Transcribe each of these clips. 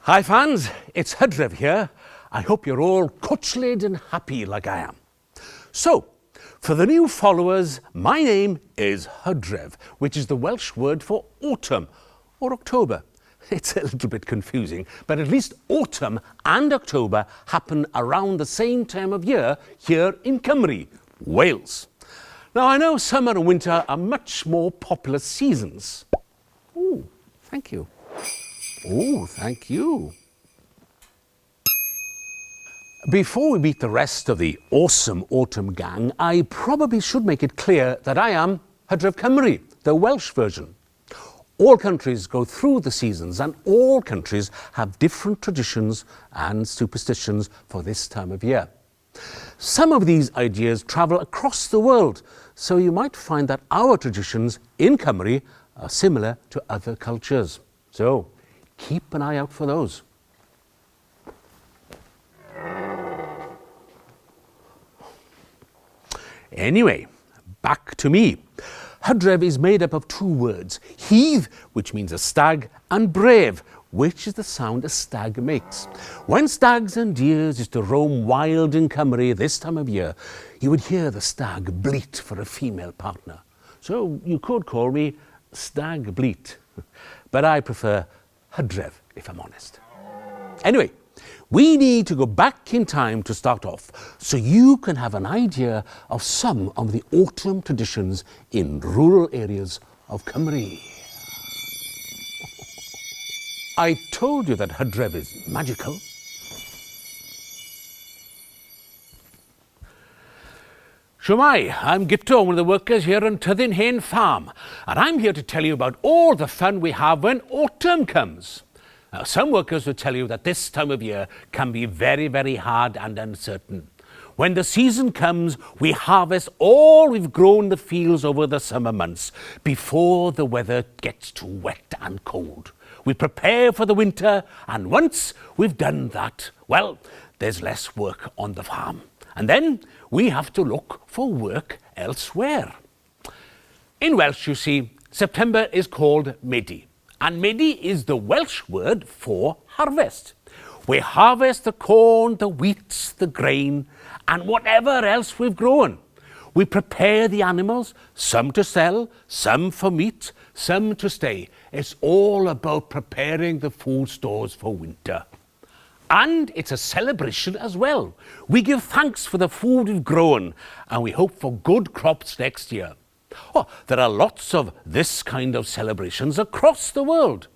Hi fans, it's Hydref here. I hope you're all cwtchlyd and happy like I am. So, for the new followers, my name is Hydref, which is the Welsh word for autumn or October. It's a little bit confusing, but at least autumn and October happen around the same time of year here in Cymru, Wales. Now I know summer and winter are much more popular seasons. Oh, thank you. Oh, thank you. Before we meet the rest of the awesome autumn gang, I probably should make it clear that I am Hydref Cymru, the Welsh version. All countries go through the seasons and all countries have different traditions and superstitions for this time of year. Some of these ideas travel across the world, so you might find that our traditions in Cymru are similar to other cultures. So, keep an eye out for those. Anyway, back to me. Hydref is made up of two words, heath, which means a stag, and brave, which is the sound a stag makes. When stags and deers used to roam wild in Cymru this time of year, you would hear the stag bleat for a female partner. So you could call me Stag Bleat, but I prefer Hydref, if I'm honest. Anyway, we need to go back in time to start off, so you can have an idea of some of the autumn traditions in rural areas of Cymru. I told you that Hydref is magical. Shwmai, I'm Gipto, one of the workers here on Tyddyn Hen Farm, and I'm here to tell you about all the fun we have when autumn comes. Now, some workers will tell you that this time of year can be very, very hard and uncertain. When the season comes, we harvest all we've grown in the fields over the summer months before the weather gets too wet and cold. We prepare for the winter, and once we've done that, well, there's less work on the farm. And then we have to look for work elsewhere. In Welsh, you see, September is called Medi. And Medi is the Welsh word for harvest. We harvest the corn, the wheat, the grain, and whatever else we've grown. We prepare the animals, some to sell, some for meat, some to stay. It's all about preparing the food stores for winter. And it's a celebration as well. We give thanks for the food we've grown, and we hope for good crops next year. Oh, there are lots of this kind of celebrations across the world.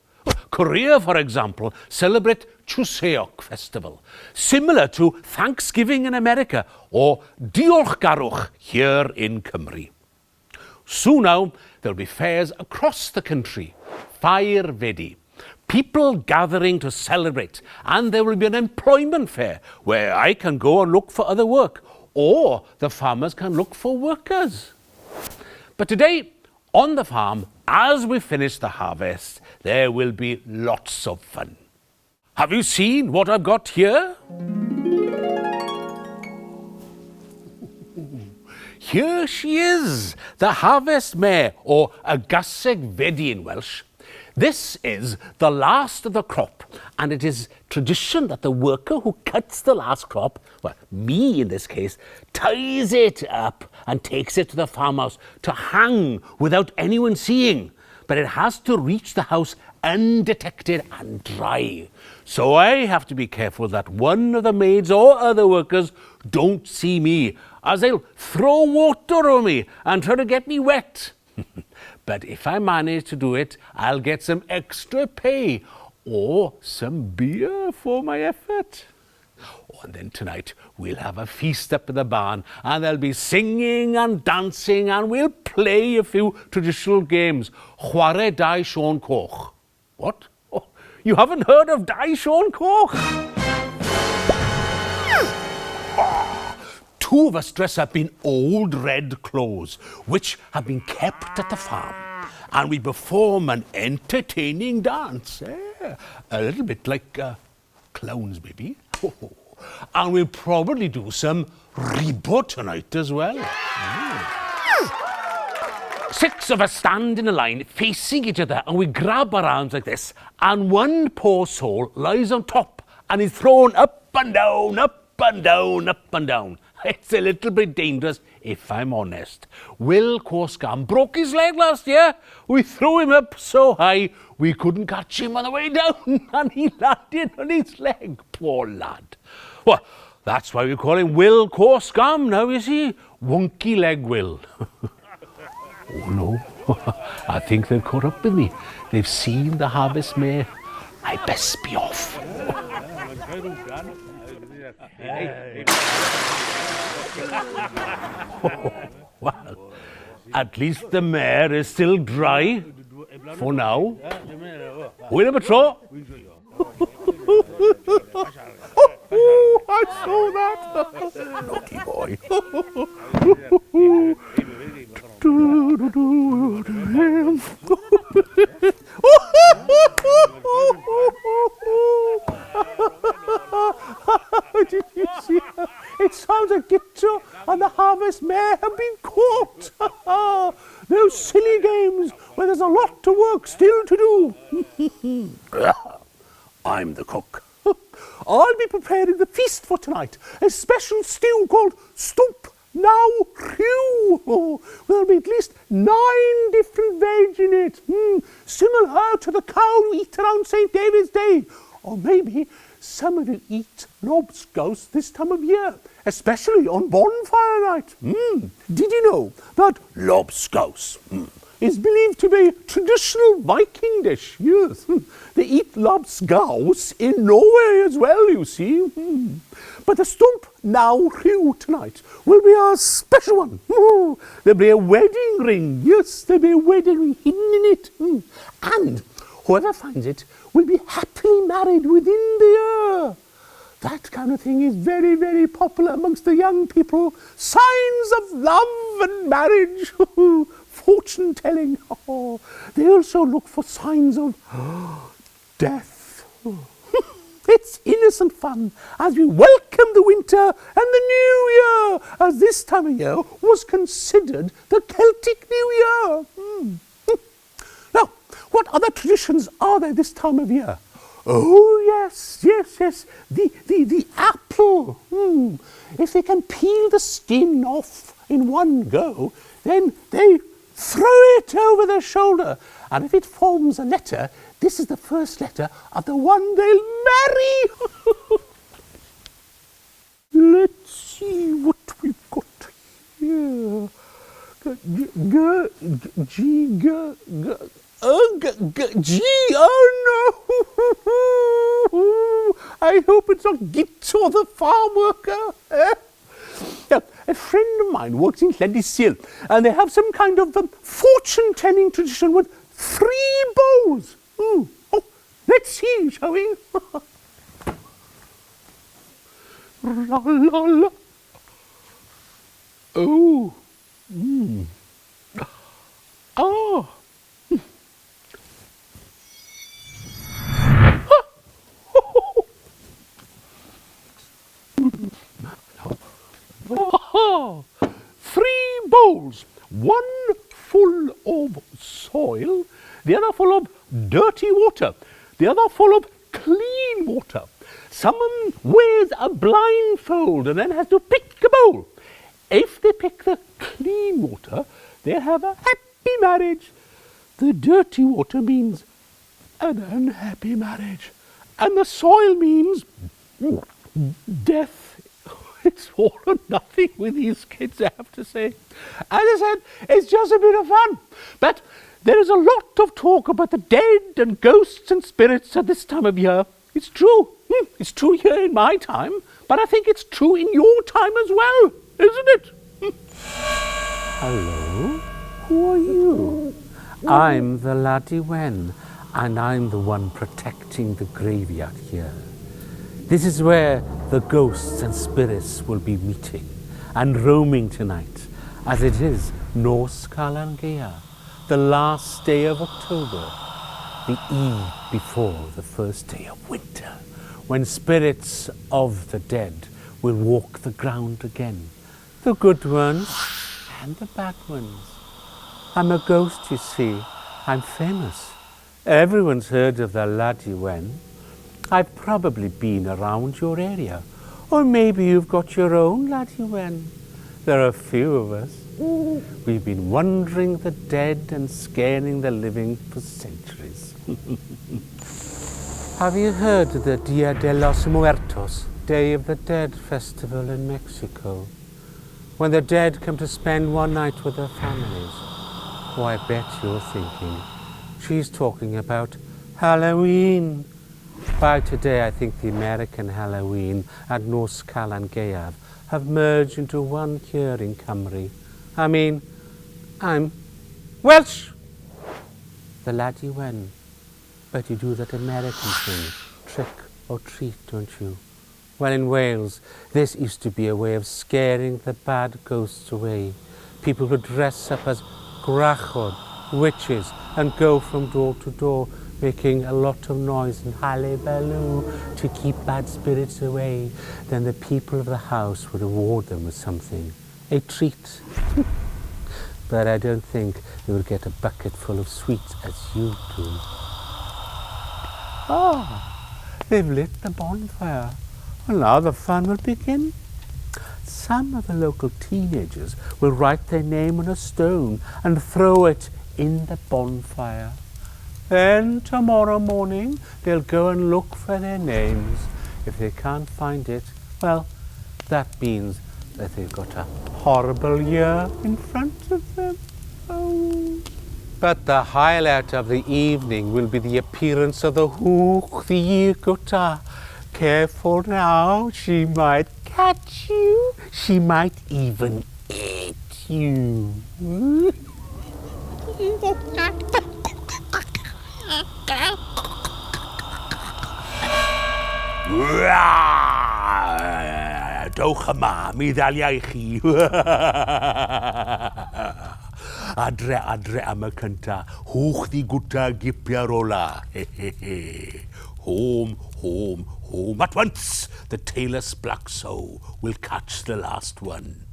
Korea, for example, celebrate Chuseok Festival, similar to Thanksgiving in America, or Diolchgarwch here in Cymru. Soon now, there'll be fairs across the country, Ffair Fedi, people gathering to celebrate, and there will be an employment fair where I can go and look for other work, or the farmers can look for workers. But today, on the farm, as we finish the harvest, there will be lots of fun. Have you seen what I've got here? Here she is, the harvest mare, or a gaseg fedi in Welsh. This is the last of the crop, and it is tradition that the worker who cuts the last crop, well, me in this case, ties it up and takes it to the farmhouse to hang without anyone seeing. But it has to reach the house undetected and dry. So I have to be careful that one of the maids or other workers don't see me, as they'll throw water on me and try to get me wet. But if I manage to do it, I'll get some extra pay or some beer for my effort. Oh, and then tonight we'll have a feast up in the barn, and there'll be singing and dancing, and we'll play a few traditional games. Chwarae Dau Sion Coch. What? Oh, you haven't heard of Dau Sion Coch? Two of us dress up in old red clothes, which have been kept at the farm, and we perform an entertaining dance. A little bit like clowns, maybe. And we'll probably do some rebo tonight as well. 6 of us stand in a line facing each other and we grab our arms like this and one poor soul lies on top and is thrown up and down, up and down, up and down. It's a little bit dangerous if I'm honest. Will Calan broke his leg last year. We threw him up so high we couldn't catch him on the way down and he landed on his leg, poor lad. Well, that's why we call him Will Calan now, you see. Wonky leg Will. Oh no, I think they've caught up with me. They've seen the harvest mare. I best be off. Well, at least the mare is still dry for now. Will a patrol? Oh, I saw that. Naughty boy. Did you see her? It sounds like Gitto and the harvest mare have been caught. Those silly games where there's a lot of work still to do. I'm the cook. I'll be preparing the feast for tonight. A special stew called Stoop Now Rhew. Oh, there'll be at least 9 different veg in it. Similar to the cow you eat around St. David's Day. Or maybe some of you eat lobscouse this time of year, especially on bonfire night. Did you know that lobscouse is believed to be a traditional Viking dish? Yes, they eat lobscouse in Norway as well, you see. But the Stump Now Rhew tonight will be a special one. There'll be a wedding ring. Yes, there'll be a wedding ring hidden in it. And whoever finds it will be happily married within the year. That kind of thing is very, very popular amongst the young people. Signs of love and marriage. Fortune telling. They also look for signs of death. It's innocent fun as we welcome the winter and the new year, as this time of year was considered the Celtic New Year. Now, what other traditions are there this time of year? Oh, yes. The apple. If they can peel the skin off in one go, then they throw it over their shoulder. And if it forms a letter, this is the first letter of the one they'll marry. Let's see what we've got here. Oh no! I hope it's not Gitto the farm worker. Now, a friend of mine works in Llandysil, and they have some kind of fortune-telling tradition with 3 bows. Oh, let's see, shall we? La la la. Oh. Oh. Oh, 3 bowls, one full of soil, the other full of dirty water, the other full of clean water. Someone wears a blindfold and then has to pick a bowl. If they pick the clean water, they'll have a happy marriage. The dirty water means an unhappy marriage. And the soil means death. It's all or nothing with these kids, I have to say. As I said, it's just a bit of fun. But there is a lot of talk about the dead and ghosts and spirits at this time of year. It's true. It's true here in my time, but I think it's true in your time as well, isn't it? Hello? Who are you? I'm the laddie Wen, and I'm the one protecting the graveyard here. This is where the ghosts and spirits will be meeting and roaming tonight, as it is Nos Calan Gaeaf, the last day of October, the eve before the first day of winter, when spirits of the dead will walk the ground again, the good ones and the bad ones. I'm a ghost, you see. I'm famous. Everyone's heard of the laddie wen. I've probably been around your area. Or maybe you've got your own laddie wen. There are a few of us. We've been wandering the dead and scaring the living for centuries. Have you heard of the Dia de los Muertos, Day of the Dead festival in Mexico? When the dead come to spend one night with their families. Oh, I bet you're thinking, she's talking about Halloween. By today, I think the American Halloween and Nos Calan Gaeaf have merged into one here in Cymru. I mean, I'm Welsh. The laddie wen. But you do that American thing, trick or treat, don't you? Well, in Wales, this used to be a way of scaring the bad ghosts away. People would dress up as gwrachod, witches, and go from door to door, making a lot of noise and hullabaloo to keep bad spirits away. Then the people of the house would reward them with something, a treat. But I don't think they would get a bucket full of sweets as you do. Ah, they've lit the bonfire. Well, now the fun will begin. Some of the local teenagers will write their name on a stone and throw it in the bonfire. Then tomorrow morning they'll go and look for their names. If they can't find it, well, that means that they've got a horrible year in front of them. Oh. But the highlight of the evening will be the appearance of the hwch the gota. Careful now, she might catch you. She might even eat you. Dowch yma, mi ddaliau I chi. Adre am y cynta, hwch di gwta gipia'r ola. Home, home, home. At once, the tailor's black sow will catch the last one.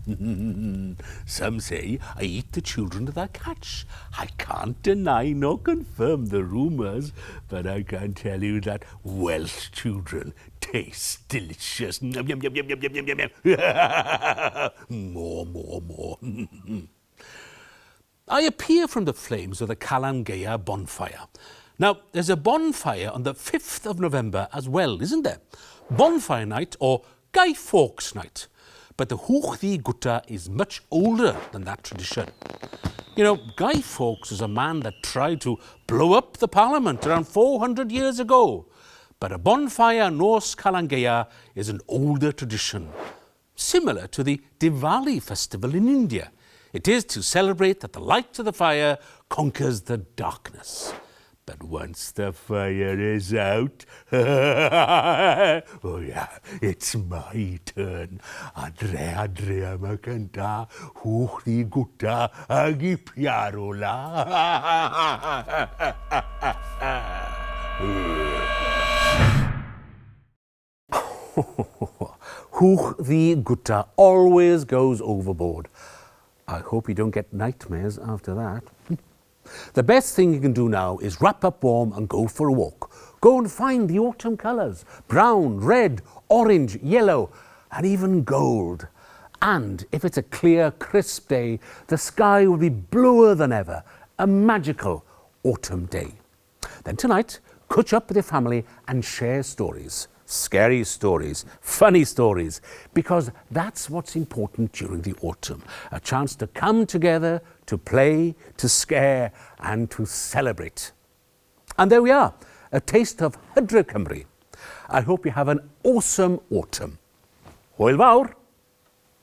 Some say I eat the children that I catch. I can't deny nor confirm the rumours, but I can tell you that Welsh children taste delicious. Yum, yum, yum, yum, yum, yum, yum, yum. More. I appear from the flames of the Calan Gaeaf bonfire. Now, there's a bonfire on the 5th of November as well, isn't there? Bonfire night or Guy Fawkes night. But the hwch the gwta is much older than that tradition. You know, Guy Fawkes was a man that tried to blow up the Parliament around 400 years ago. But a bonfire Nos Calan Gaeaf is an older tradition, similar to the Diwali festival in India. It is to celebrate that the light of the fire conquers the darkness. But once the fire is out, oh yeah, it's my turn. Adre am y cynta, hwch di gwta ag I piarola. Hwch the gwta always goes overboard. I hope you don't get nightmares after that. The best thing you can do now is wrap up warm and go for a walk. Go and find the autumn colours, brown, red, orange, yellow, and even gold. And if it's a clear, crisp day, the sky will be bluer than ever. A magical autumn day. Then tonight, catch up with your family and share stories. Scary stories, funny stories, because that's what's important during the autumn. A chance to come together, to play, to scare, and to celebrate. And there we are, a taste of Hydref Cymru. I hope you have an awesome autumn. Hwyl fawr!